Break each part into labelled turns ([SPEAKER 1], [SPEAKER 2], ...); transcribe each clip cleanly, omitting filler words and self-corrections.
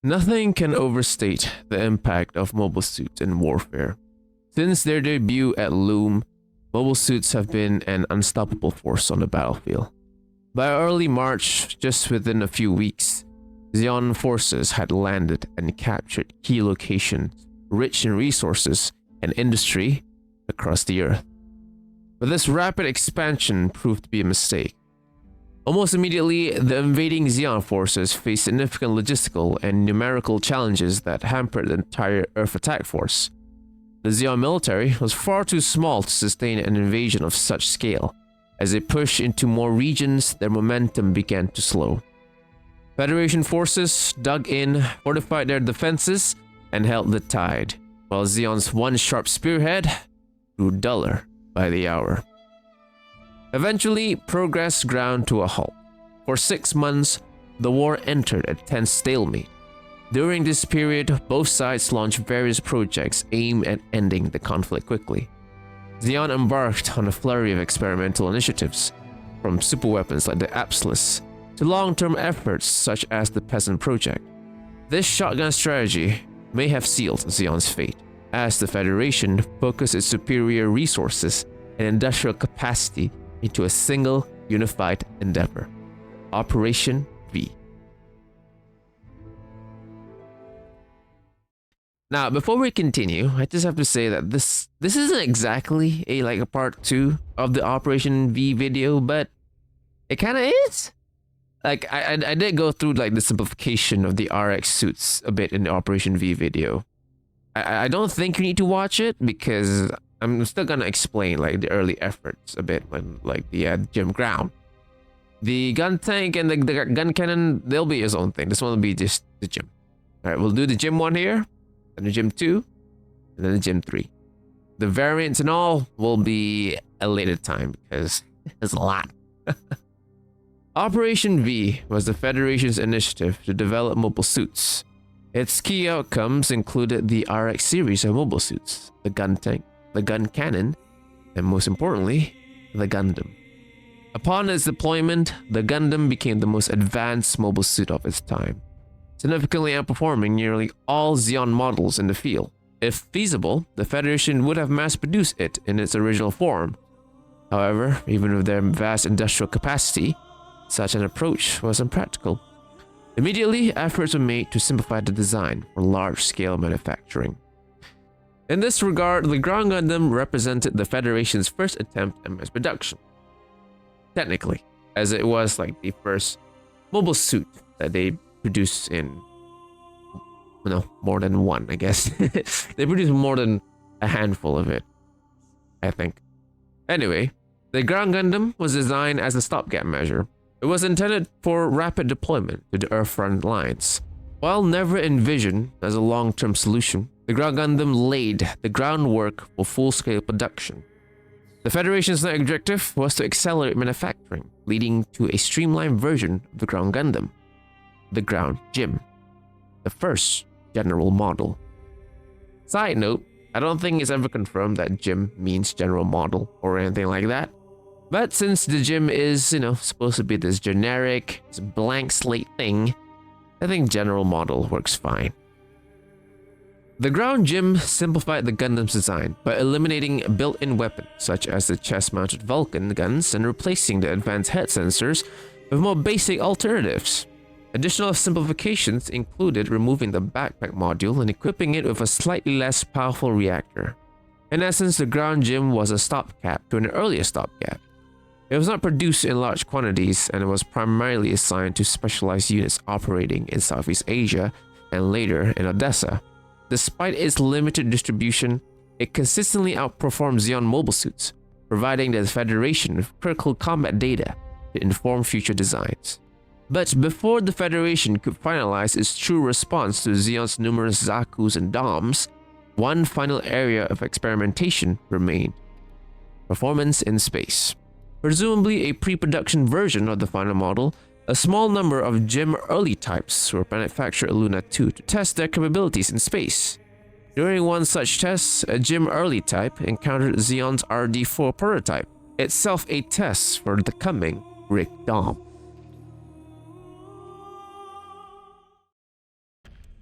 [SPEAKER 1] Nothing can overstate the impact of mobile suits in warfare. Since their debut at Loom, mobile suits have been an unstoppable force on the battlefield. By early March, just within a few weeks, Xeon forces had landed and captured key locations rich in resources and industry across the Earth. But this rapid expansion proved to be a mistake. Almost immediately, the invading Xeon forces faced significant logistical and numerical challenges that hampered the entire Earth attack force. The Xeon military was far too small to sustain an invasion of such scale. As they pushed into more regions, their momentum began to slow. Federation forces dug in, fortified their defenses, and held the tide, while Xeon's one sharp spearhead grew duller by the hour. Eventually, progress ground to a halt. For 6 months, the war entered a tense stalemate. During this period, both sides launched various projects aimed at ending the conflict quickly. Xeon embarked on a flurry of experimental initiatives, from superweapons like the Apslus to long-term efforts such as the Peasant Project. This shotgun strategy may have sealed Xeon's fate, as the Federation focused its superior resources and industrial capacity into a single unified endeavor, Operation V. Now, before we continue, I just have to say that this isn't exactly a part 2 of the Operation V video, but it kind of is. Like I did go through like the simplification of the RX suits a bit in the Operation V video. I don't think you need to watch it because I'm still gonna explain like the early efforts a bit when like the gym ground. The gun tank and the gun cannon, they'll be his own thing. This one will be just the gym. All right, we'll do the gym 1 here, and the gym 2, and then the gym 3. The variants and all will be a later time because there's a lot. Operation V was the Federation's initiative to develop mobile suits. Its key outcomes included the RX series of mobile suits, the gun tank, the gun cannon, and most importantly, the Gundam. Upon its deployment, the Gundam became the most advanced mobile suit of its time, significantly outperforming nearly all Xeon models in the field. If feasible, the Federation would have mass-produced it in its original form. However, even with their vast industrial capacity, such an approach was impractical. Immediately, efforts were made to simplify the design for large-scale manufacturing. In this regard, the Ground Gundam represented the Federation's first attempt at mass production. Technically, as it was like the first mobile suit that they produced in, more than one, I guess. They produced more than a handful of it, I think. Anyway, the Ground Gundam was designed as a stopgap measure. It was intended for rapid deployment to the Earth front lines. While never envisioned as a long-term solution, the Ground Gundam laid the groundwork for full-scale production. The Federation's next objective was to accelerate manufacturing, leading to a streamlined version of the Ground Gundam, the Ground Gym, the first general model. Side note, I don't think it's ever confirmed that Gym means general model or anything like that. But since the gym is, supposed to be this generic, this blank slate thing, I think general model works fine. The Ground Gym simplified the Gundam's design by eliminating built-in weapons such as the chest-mounted Vulcan guns and replacing the advanced head sensors with more basic alternatives. Additional simplifications included removing the backpack module and equipping it with a slightly less powerful reactor. In essence, the Ground Gym was a stopgap to an earlier stopgap. It was not produced in large quantities and it was primarily assigned to specialized units operating in Southeast Asia and later in Odessa. Despite its limited distribution, it consistently outperformed Xeon mobile suits, providing the Federation with critical combat data to inform future designs. But before the Federation could finalize its true response to Xeon's numerous Zakus and Doms, one final area of experimentation remained: performance in space. Presumably a pre-production version of the final model, a small number of Gym early types were manufactured at Luna 2 to test their capabilities in space. During one such test, a Gym early type encountered Xeon's RD-4 prototype, itself a test for the coming Rick Dom.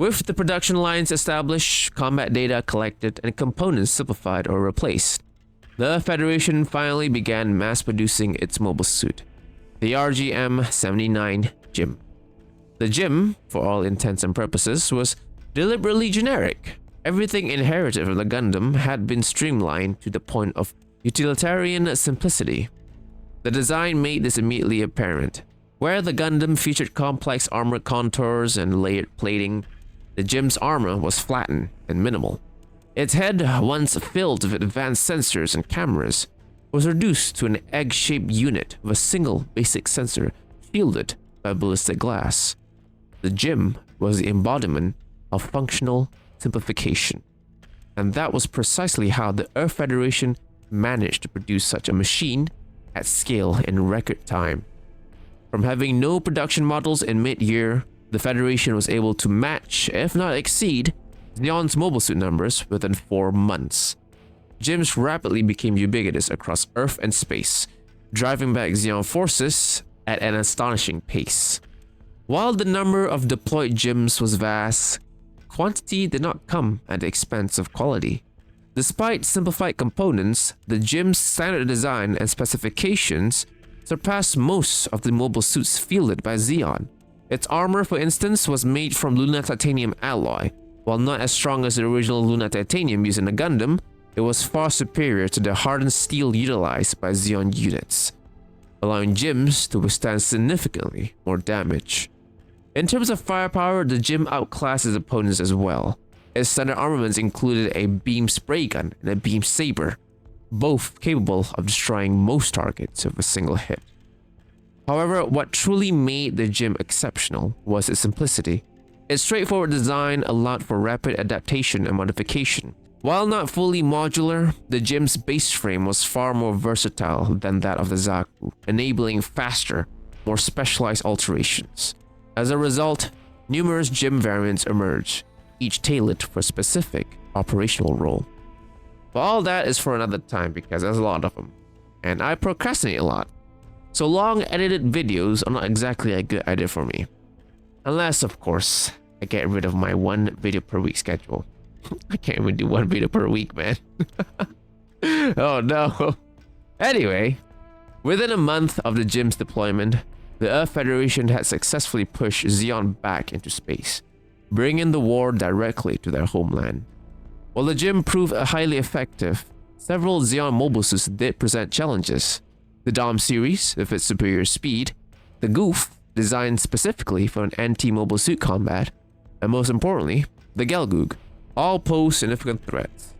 [SPEAKER 1] With the production lines established, combat data collected, and components simplified or replaced, the Federation finally began mass producing its mobile suit, the RGM-79 GIM. The GIM, for all intents and purposes, was deliberately generic. Everything inherited from the Gundam had been streamlined to the point of utilitarian simplicity. The design made this immediately apparent. Where the Gundam featured complex armor contours and layered plating, the GIM's armor was flattened and minimal. Its head, once filled with advanced sensors and cameras, was reduced to an egg-shaped unit with a single basic sensor shielded by ballistic glass. The GIM was the embodiment of functional simplification. And that was precisely how the Earth Federation managed to produce such a machine at scale in record time. From having no production models in mid-year, the Federation was able to match, if not exceed, Zeon's mobile suit numbers within 4 months. GIMs rapidly became ubiquitous across Earth and space, driving back Zeon forces at an astonishing pace. While the number of deployed GIMs was vast, quantity did not come at the expense of quality. Despite simplified components, the GIM's standard design and specifications surpassed most of the mobile suits fielded by Zeon. Its armor, for instance, was made from Luna Titanium alloy. While not as strong as the original Luna Titanium used in the Gundam, it was far superior to the hardened steel utilized by Zeon units, allowing GIMs to withstand significantly more damage. In terms of firepower, the GIM outclassed its opponents as well. Its standard armaments included a beam spray gun and a beam saber, both capable of destroying most targets with a single hit. However, what truly made the GIM exceptional was its simplicity. Its straightforward design allowed for rapid adaptation and modification. While not fully modular, the GIM's base frame was far more versatile than that of the Zaku, enabling faster, more specialized alterations. As a result, numerous GIM variants emerged, each tailored for a specific operational role. But all that is for another time because there's a lot of them, and I procrastinate a lot. So long edited videos are not exactly a good idea for me. Unless, of course, I get rid of my 1 video per week schedule. I can't even do 1 video per week, man. Oh no. Anyway, within a month of the GIM's deployment, the Earth Federation had successfully pushed Zeon back into space, bringing the war directly to their homeland. While the GIM proved highly effective, several Zeon mobile suits did present challenges. The Dom series, with its superior speed, the Goof, designed specifically for an anti-mobile suit combat, and most importantly, the Gelgoog, all pose significant threats.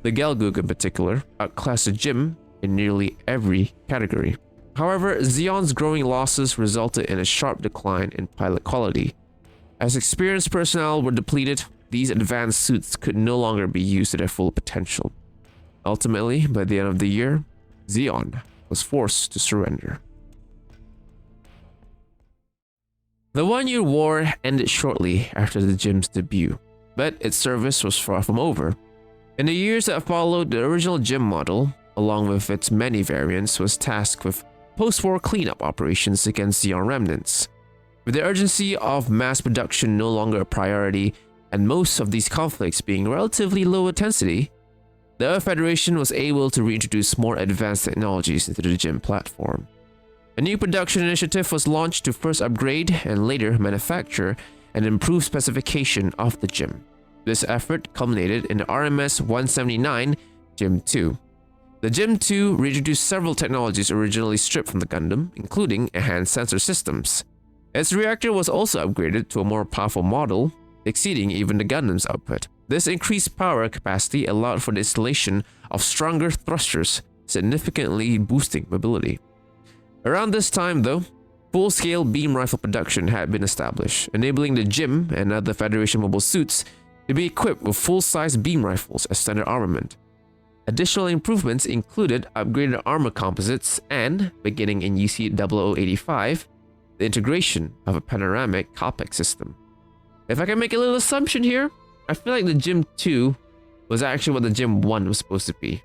[SPEAKER 1] The Gelgoog in particular outclassed the GIM in nearly every category. However, Zeon's growing losses resulted in a sharp decline in pilot quality. As experienced personnel were depleted, these advanced suits could no longer be used to their full potential. Ultimately, by the end of the year, Zeon was forced to surrender. The 1-year war ended shortly after the GIM's debut, but its service was far from over. In the years that followed, the original GIM model, along with its many variants, was tasked with post-war cleanup operations against Zeon remnants. With the urgency of mass production no longer a priority, and most of these conflicts being relatively low intensity, the Earth Federation was able to reintroduce more advanced technologies into the GIM platform. A new production initiative was launched to first upgrade and later manufacture an improved specification of the GIM. This effort culminated in the RMS-179 GIM 2. The GIM 2 reintroduced several technologies originally stripped from the Gundam, including enhanced sensor systems. Its reactor was also upgraded to a more powerful model, exceeding even the Gundam's output. This increased power capacity allowed for the installation of stronger thrusters, significantly boosting mobility. Around this time, though, full-scale beam rifle production had been established, enabling the GIM and other Federation mobile suits to be equipped with full-size beam rifles as standard armament. Additional improvements included upgraded armor composites and, beginning in UC 0085, the integration of a panoramic cockpit system. If I can make a little assumption here, I feel like the GIM 2 was actually what the GIM 1 was supposed to be.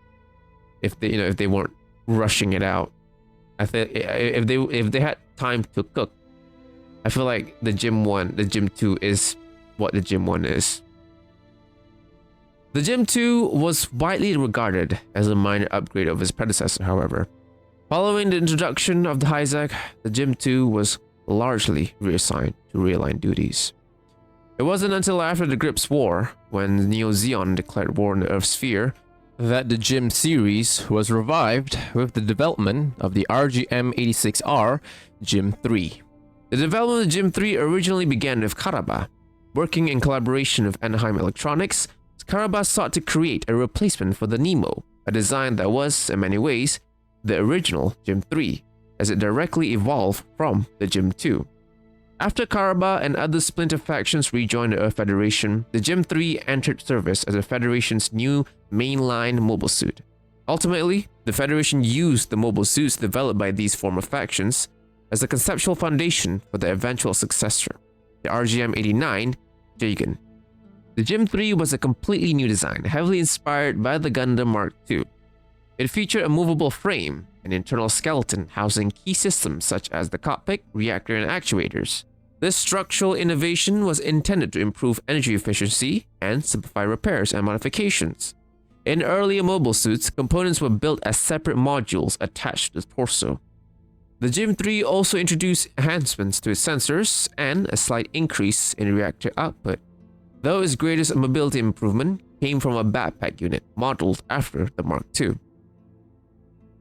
[SPEAKER 1] If they weren't rushing it out. I think if they had time to cook, I feel like the GIM 2 is what the Gym 1 is. The Gym 2 was widely regarded as a minor upgrade of its predecessor, however. Following the introduction of the Hyzak, the Gym 2 was largely reassigned to realign duties. It wasn't until after the Grips War, when Neo Zeon declared war on the Earth sphere, that the Gym series was revived with the development of the RGM-86R Gym 3. The development of Gym 3 originally began with Karaba. Working in collaboration with Anaheim Electronics, Karaba sought to create a replacement for the Nemo, a design that was, in many ways, the original Gym 3, as it directly evolved from the Gym 2. After Karaba and other splinter factions rejoined the Earth Federation, the Gym 3 entered service as the Federation's new mainline mobile suit. Ultimately, the Federation used the mobile suits developed by these former factions as the conceptual foundation for the eventual successor, the RGM-89 Jagan. The Gym 3 was a completely new design, heavily inspired by the Gundam Mark II. It featured a movable frame, an internal skeleton housing key systems such as the cockpit, reactor, and actuators. This structural innovation was intended to improve energy efficiency and simplify repairs and modifications. In earlier mobile suits, components were built as separate modules attached to the torso. The Gym 3 also introduced enhancements to its sensors and a slight increase in reactor output, though its greatest mobility improvement came from a backpack unit modeled after the Mark II.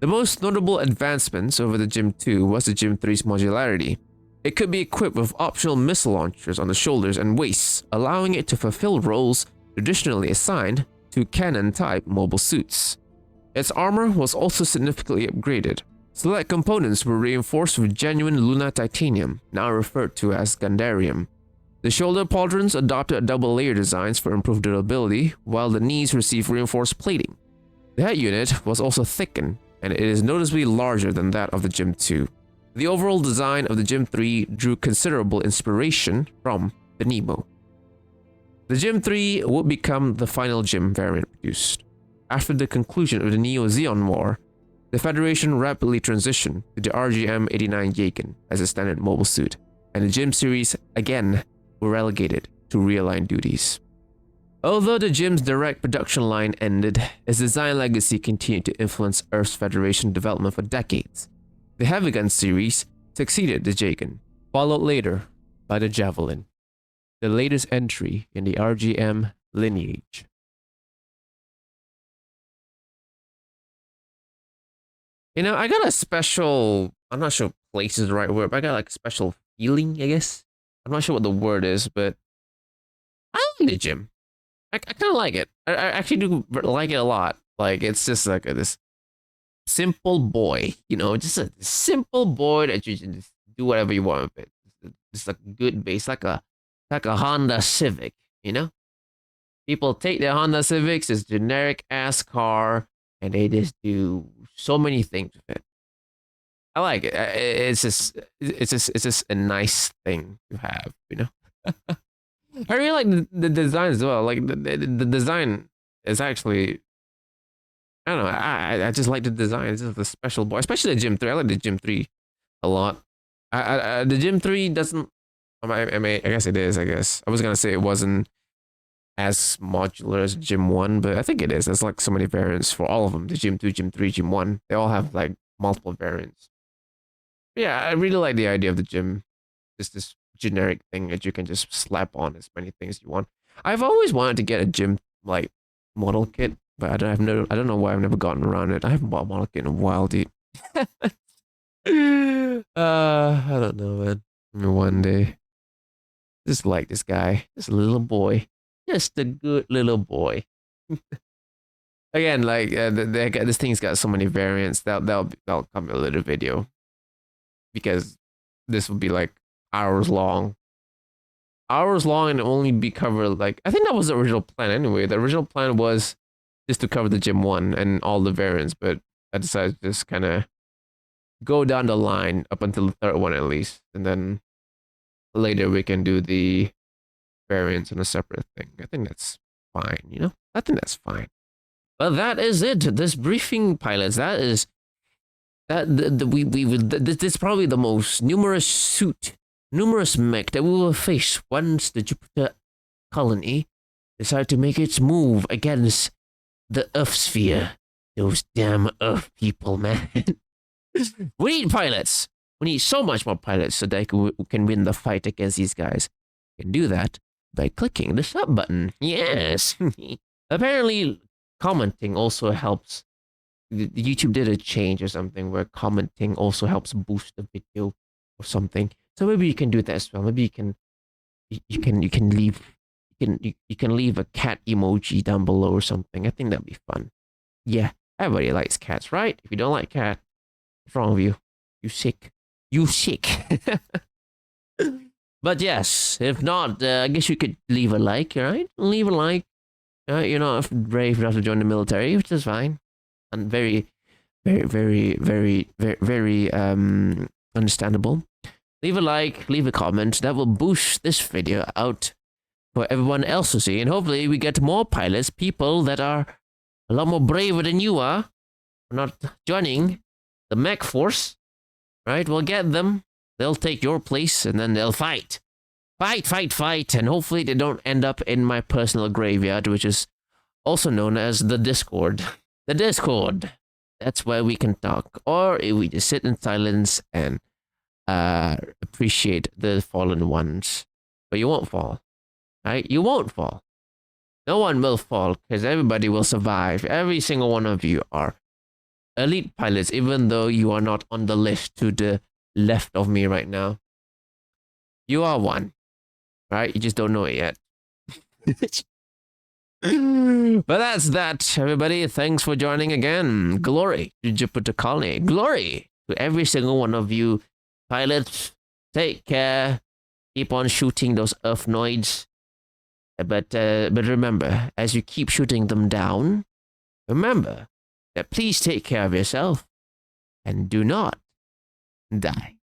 [SPEAKER 1] The most notable advancements over the Gym 2 was the Gym 3's modularity. It could be equipped with optional missile launchers on the shoulders and waists, allowing it to fulfill roles traditionally assigned to cannon-type mobile suits. Its armor was also significantly upgraded. Select components were reinforced with genuine Luna titanium, now referred to as Gundarium. The shoulder pauldrons adopted double-layer designs for improved durability, while the knees received reinforced plating. The head unit was also thickened, and it is noticeably larger than that of the Gym 2. The overall design of the Gym 3 drew considerable inspiration from the Nemo. The Gym 3 would become the final Gym variant produced. After the conclusion of the Neo-Zeon War, the Federation rapidly transitioned to the RGM-89 Jagan as a standard mobile suit, and the Gym series again were relegated to realign duties. Although the Gym's direct production line ended, its design legacy continued to influence Earth's Federation development for decades. The Heavy Gun series succeeded the Jagan, followed later by the Javelin, the latest entry in the RGM lineage. You know, I got a special, I'm not sure if place is the right word, but I got like a special feeling, I guess. I'm not sure what the word is, but I like the Gym. I kind of like it. I actually do like it a lot. Like, it's just like this simple boy, you know, just a simple boy that you can just do whatever you want with it. It's like a good base, like a Honda Civic, you know? People take their Honda Civics, this generic ass car, and they just do so many things with it. I like it. It's just a nice thing to have, you know? I really like the design as well. Like the design is actually, I don't know. I just like the design. It's just a special boy, especially the Gym 3. I like the Gym 3 a lot. The Gym 3 doesn't. I guess it is. I guess I was gonna say it wasn't as modular as Gym 1, but I think it is. There's like so many variants for all of them. The Gym 2, Gym 3, Gym 1. They all have like multiple variants. But yeah, I really like the idea of the Gym. Just this generic thing that you can just slap on as many things you want. I've always wanted to get a Gym like model kit, but I don't know why I've never gotten around it. I haven't bought a model kit in a while, dude. I don't know, man. Maybe one day. Just like this guy, this little boy, just a good little boy. Again, like this thing's got so many variants. That'll come in a little video, because this will be like hours long, and only be covered like, I think that was the original plan anyway. The original plan was just to cover the Gym 1 and all the variants, but I decided to just kind of go down the line up until the third one at least, and then later we can do the variants on a separate thing. I think that's fine, you know? I think that's fine. But that is it. This briefing, pilots, that is that this is probably the most numerous mech that we will face once the Jupiter colony decided to make its move against the Earth sphere. Those damn Earth people, man. We need pilots. We need so much more pilots so that we can win the fight against these guys. You can do that by clicking the sub button. Yes. Apparently, commenting also helps. YouTube did a change or something where commenting also helps boost the video or something. So maybe you can do that as well. Maybe you can leave a cat emoji down below or something. I think that'd be fun. Yeah, everybody likes cats, right? If you don't like cat, what's wrong with you? You sick. You sick. But yes, if not, I guess you could leave a like, right? Leave a like. You're not brave enough to join the military, which is fine. And very understandable. Leave a like, leave a comment. That will boost this video out for everyone else to see. And hopefully we get more pilots, people that are a lot more braver than you are, not joining the mech force, right? We'll get them. They'll take your place and then they'll fight. Fight. And hopefully they don't end up in my personal graveyard, which is also known as the Discord. The Discord. That's where we can talk. Or if we just sit in silence and appreciate the fallen ones. But you won't fall. Right? You won't fall. No one will fall because everybody will survive. Every single one of you are elite pilots, even though you are not on the list to the left of me right now. You are one. Right? You just don't know it yet. But that's that, everybody. Thanks for joining again. Glory to Jupiter Colony. Glory to every single one of you pilots. Take care. Keep on shooting those Earthnoids. But remember, as you keep shooting them down, remember that please take care of yourself and do not die.